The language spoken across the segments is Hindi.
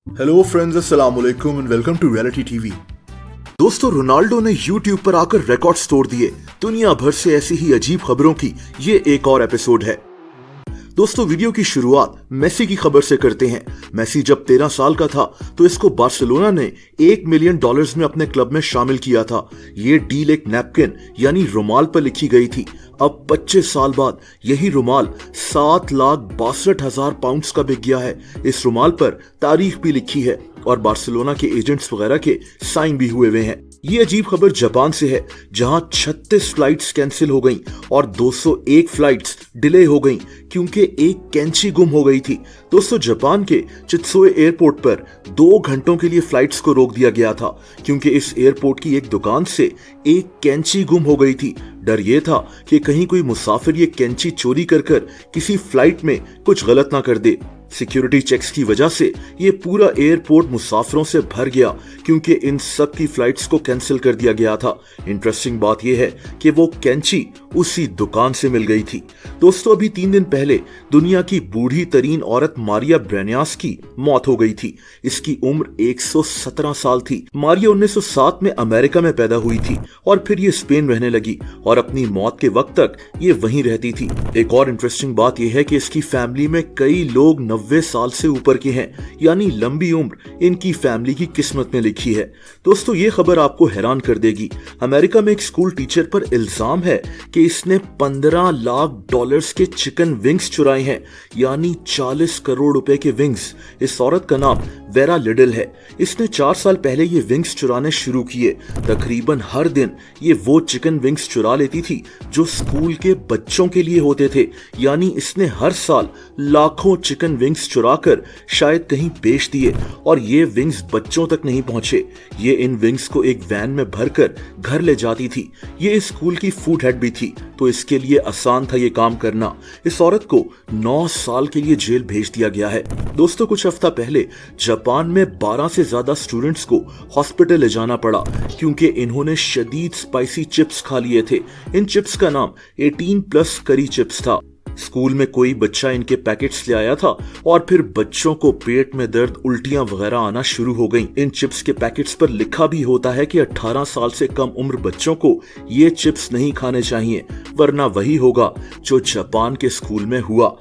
हेलो फ्रेंड्स, अस्सलाम वालेकुम and welcome to reality TV. दोस्तों, रोनाल्डो ने YouTube पर आकर रिकॉर्ड्स तोड़ दिए। दुनिया भर से ऐसी ही अजीब खबरों की ये एक और एपिसोड है। दोस्तों, वीडियो की शुरुआत मेसी की खबर से करते हैं। मेसी जब 13 साल का था तो इसको बार्सिलोना ने $1 मिलियन में अपने क्लब में शामिल किया था। ये डील एक नैपकिन यानी रुमाल पर लिखी गई थी। अब 25 साल बाद यही रुमाल 7,62,000 पाउंड्स का बिक गया है। इस रुमाल पर तारीख भी लिखी है और बार्सिलोना के एजेंट्स वगैरह के साइन भी हुए हुए हैं। ये अजीब खबर जापान से है, जहां 36 फ्लाइट्स कैंसिल हो गईं और 201 फ्लाइट्स डिले हो गईं क्योंकि एक कैंची गुम हो गई थी। दोस्तों, जापान के चित्सुए एयरपोर्ट पर 2 घंटों के लिए फ्लाइट्स को रोक दिया गया था क्योंकि इस एयरपोर्ट की एक दुकान से एक कैंची गुम हो गई थी। डर ये था कि कहीं कोई मुसाफिर ये कैंची चोरी कर किसी फ्लाइट में कुछ गलत ना कर दे। सिक्योरिटी चेक्स की वजह से ये पूरा एयरपोर्ट मुसाफिरों से भर गया क्योंकि इन सब की फ्लाइट्स को कैंसिल कर दिया गया था। इंटरेस्टिंग बात यह है कि वो कैंची उसी दुकान से मिल गई थी। दोस्तों, अभी 3 दिन पहले दुनिया की बूढ़ी तरीन औरत मारिया ब्रेनियास की मौत हो गई थी। इसकी उम्र 117 साल थी। मारिया 1907 में अमेरिका में पैदा हुई थी और फिर ये स्पेन रहने लगी और अपनी मौत के वक्त तक ये वहीं रहती थी। एक और इंटरेस्टिंग बात यह है कि इसकी फैमिली में कई लोग 90 साल से ऊपर के हैं, यानी लंबी उम्र इनकी फैमिली की किस्मत में लिखी है। दोस्तों, ये खबर आपको हैरान कर देगी। अमेरिका में एक स्कूल टीचर पर इल्जाम है कि इसने $15 लाख के चिकन विंग्स चुराए हैं, यानी 40 करोड़ रुपए के विंग्स। इस औरत का नाम वेरा लिडल है। इसने 4 साल पहले ये विंग्स चुराने शुरू किए। तकरीबन हर दिन ये वो चिकन विंग्स चुरा लेती थी जो स्कूल के बच्चों के लिए होते थे, यानी इसने हर साल लाखों चिकन विंग्स चुराकर शायद कहीं बेच दिए और ये विंग्स बच्चों तक नहीं पहुंचे। ये इन विंग्स को एक वैन में भरकर घर ले जाती थी। ये इस स्कूल की फूड हेड भी थी, तो इसके लिए आसान था ये काम करना। इस औरत को 9 साल के लिए जेल भेज दिया गया है। दोस्तों, कुछ हफ्ता पहले जापान में 12 से ज्यादा स्टूडेंट्स को हॉस्पिटल ले जाना पड़ा क्योंकि इन्होंने शदीद स्पाइसी चिप्स खा लिए थे। इन चिप्स का नाम 18+ करी चिप्स था। स्कूल में कोई बच्चा इनके पैकेट्स ले आया था और फिर बच्चों को पेट में दर्द, उल्टियां वगैरह आना शुरू हो गईं। इन चिप्स के पैकेट्स पर लिखा भी होता है कि 18 साल से कम उम्र बच्चों को ये चिप्स नहीं खाने चाहिए, वरना वही होगा जो जापान के स्कूल में हुआ।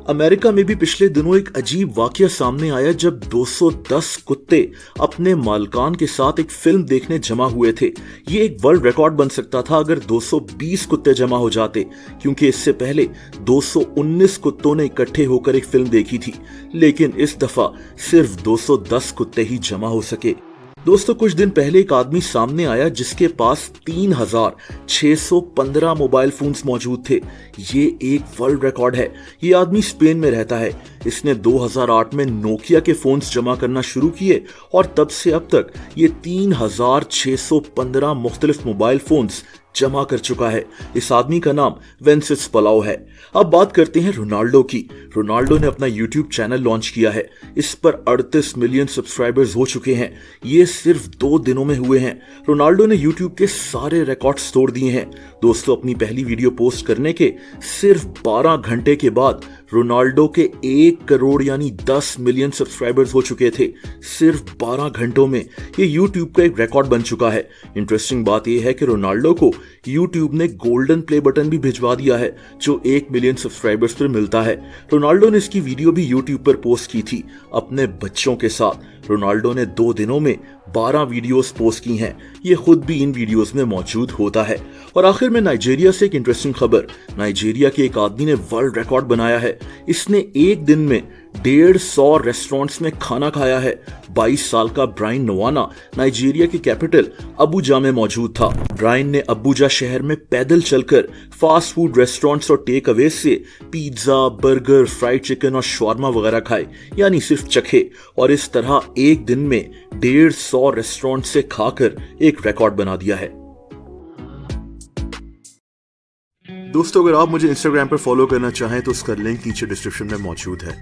अमेरिका में भी पिछले दिनों एक अजीब वाकया सामने आया जब 210 कुत्ते अपने मालकान के साथ एक फिल्म देखने जमा हुए थे। ये एक वर्ल्ड रिकॉर्ड बन सकता था अगर 220 कुत्ते जमा हो जाते, क्योंकि इससे पहले 219 कुत्तों ने इकट्ठे होकर एक फिल्म देखी थी, लेकिन इस दफा सिर्फ 210 कुत्ते ही जमा हो सके। दोस्तों, कुछ दिन पहले एक आदमी सामने आया जिसके पास 3,615 मोबाइल फोन्स मौजूद थे। ये एक वर्ल्ड रिकॉर्ड है। ये आदमी स्पेन में रहता है। इसने 2008 में नोकिया के फोन्स जमा करना शुरू किए और तब से अब तक ये 3,615 मुख्तलिफ मोबाइल फोन्स जमा कर चुका है। इस आदमी का नाम वेंसिस पलाओ है। अब बात करते हैं रोनाल्डो की। रोनाल्डो ने अपना YouTube चैनल लॉन्च किया है। इस पर 38 मिलियन सब्सक्राइबर्स हो चुके हैं। ये सिर्फ 2 दिनों में हुए हैं। रोनाल्डो ने YouTube के सारे रिकॉर्ड्स तोड़ दिए हैं। दोस्तों, अपनी पहली वीडियो पोस्ट करने के सिर्फ 12 घंटे के बाद रोनाल्डो के 1 करोड़ यानी 10 मिलियन सब्सक्राइबर्स हो चुके थे। सिर्फ 12 घंटों में ये YouTube का एक रिकॉर्ड बन चुका है। इंटरेस्टिंग बात यह है कि रोनाल्डो को YouTube ने गोल्डन प्ले बटन भी भिजवा दिया है जो 1 मिलियन सब्सक्राइबर्स पर मिलता है। रोनाल्डो ने इसकी वीडियो भी YouTube पर पोस्ट की थी अपने बच्चों के साथ। रोनाल्डो ने 2 दिनों में 12 वीडियोस पोस्ट की हैं। ये खुद भी इन वीडियोस में मौजूद होता है। और आखिर में नाइजीरिया से एक इंटरेस्टिंग खबर। नाइजीरिया के एक आदमी ने वर्ल्ड रिकॉर्ड बनाया है। इसने एक दिन में 150 रेस्टोरेंट्स में खाना खाया है। 22 साल का ब्रायन नवाना नाइजीरिया की कैपिटल अबुजा में मौजूद था। ब्रायन ने अबुजा शहर में पैदल चलकर फास्ट फूड रेस्टोरेंट्स और टेक अवे से पिज्जा, बर्गर, फ्राइड चिकन और शवारमा वगैरह खाए, यानी सिर्फ चखे, और इस तरह एक दिन में 150 रेस्टोरेंट से खाकर एक रिकॉर्ड बना दिया है। दोस्तों, अगर आप मुझे इंस्टाग्राम पर फॉलो करना चाहें तो उसका लिंक नीचे डिस्क्रिप्शन में मौजूद है।